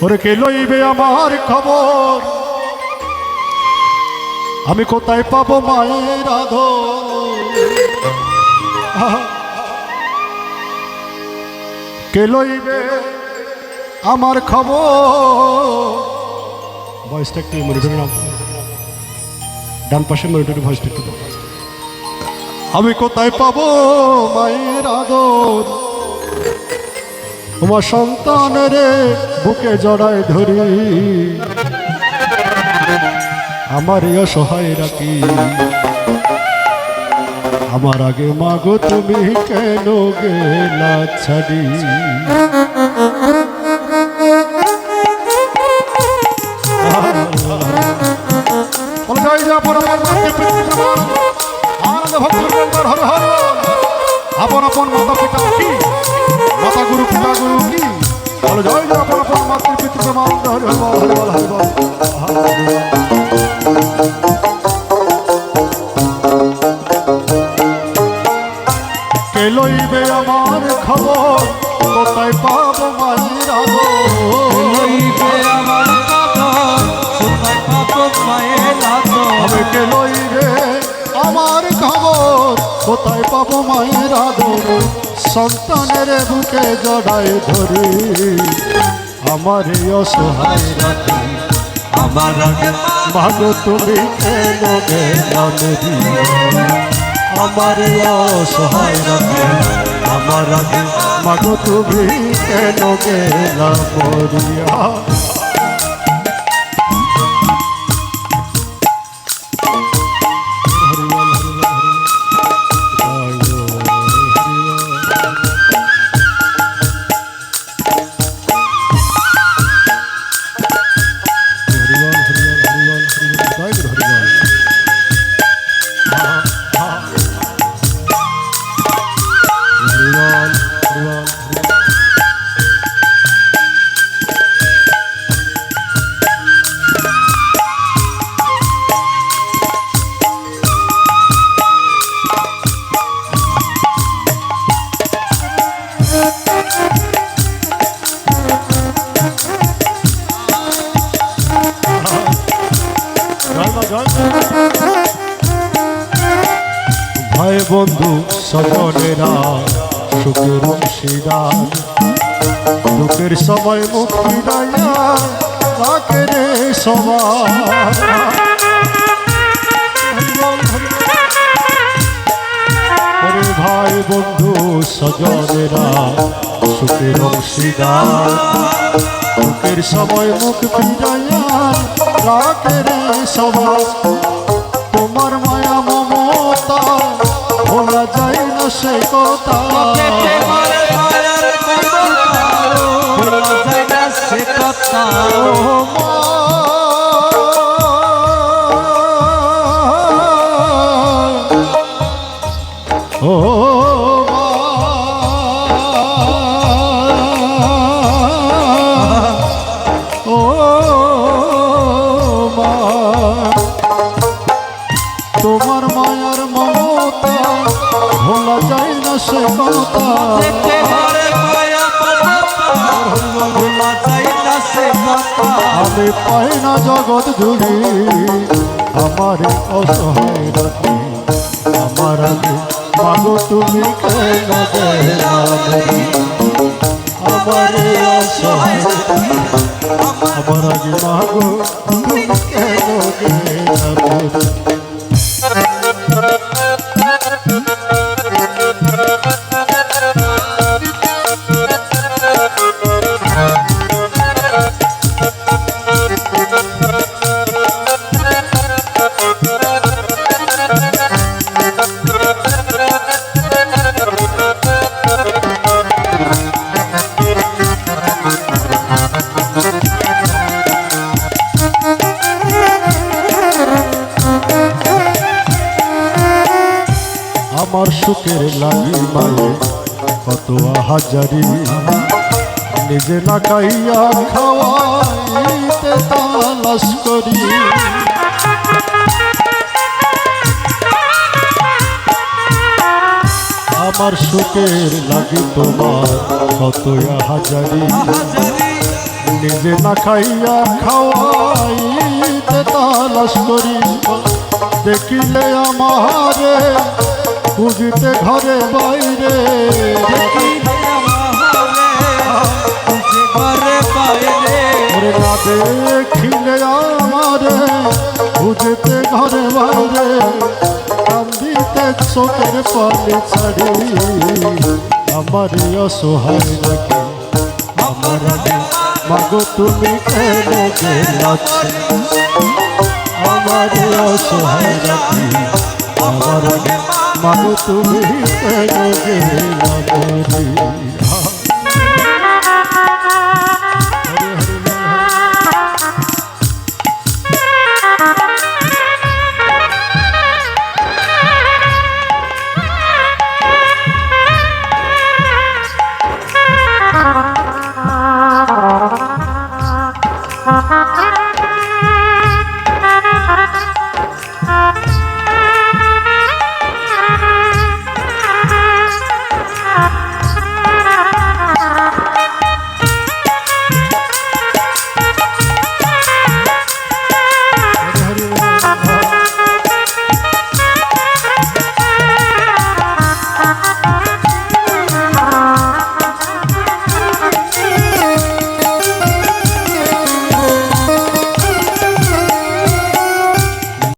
ওরে কে লইবে আমার খবর, আমি কোথায় পাবো মায়ের আদর। কে লইবে আমার খবর। ভয়েসটা একটু মনিটরে নাও, ডান পাশে মনিটরে ভয়েসটা একটু দাও। আমি কোথায় পাবো মায়ের আদর, তোমার সন্তানের বুকে জড়ায় ধরি, আমার অসহায় রাখি। আমার আগে মাগো তুমি কেন গেলা ছাড়ি। আপন আপন মাতা পিতা কি, মাতা গুরু পিতা গুরু কি, বলো জয় জয় আপন আপন মাতৃ পিতৃ প্রমাণ। হরি বল হরি বল হরি বল। কে লইবে আমার খবর, কোথায় পাবো মায়ের আদর। লইবে আমার খবর, কোথায় পাবো মায়ের আদর। কে লইবে আমার খবর, কোথায় পাবো মায়ের আদর। সন্তানের বুকে জড়ায় ধরি, আমার অসহায় রাখি। আমার আগে মাগো তুমি কেন গেলা নদী, আমার অসহায় রাখি। আমার আগে মাগো তুমি কেন গেলা মরিয়া। ভাই বন্ধু স্বজনেরা সুখের অংশীদার, দুঃখের সময় মুক্তি দায়া রাখে রে সবার। ভাই বন্ধু স্বজনেরা সুখের অংশীদার, দুঃখের সময় মুক্তি দায়া রাখে রে সবার। তোমার মায়া মমতা ভোলা যায় না সে কথা, ভোলা যায় না সে কথা। ও তোমার মায়ার মমতা ভোলা যায় না সে কথা। আমি পাই না জগৎ জুড়ে আমার অসহায় রাখি। আমার আগে মাগো তুমি কেন গেলা নদী, আমার অসহায়। আমার আগে মাগো তুমি কেন গেলা নদী। আমার সুখের লাগি মায়ে কত হাজারি, নিজে না খাইয়া খাওয়াইতে তালাশ করি। আমার সুখের লাগি তোমার কত হাজারি, নিজে না খাইয়া খাওয়াইতে তালাশ করি দেখিলে আমারে বুঝিতে ঘরে বাইরে দেখিলে আমারে বুঝে ঘরে বাইরে ওরে না দেখিলে আমারে বুঝিতে ঘরে বাইরে কান্দিতে চোখের পানি ছাড়ি আমার অসহায় রাখি আমার মাগো তুমি কেন গেলাছে আমার অসহায় রাখি আমার মাগো তুমি কেন গেলা